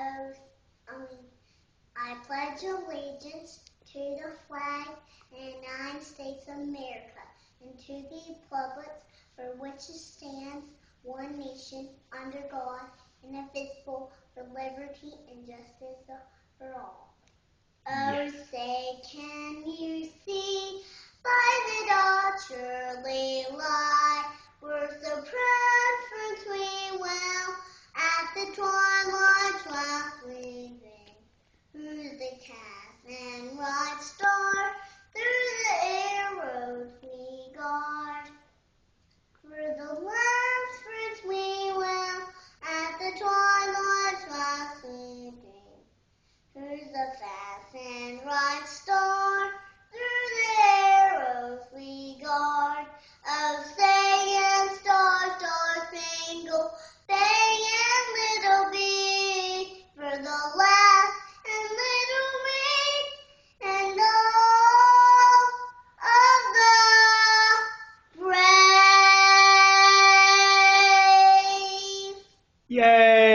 Oh, I pledge allegiance to the flag of the United States of America and to the republic for which it stands, one nation, under God, indivisible, for liberty and justice for all. Oh, say, can you see by the dawn's surely light, where the preference we will at the twilight's last leaving, through the cast and bright star, through the arrows we guard, for the last friends we will at the twilight's last leaving. Through the fast and bright star, through the arrows we guard. Oh, saying star, star spangled, saying little bee, for the last and little bee, and all of the brave. Yay!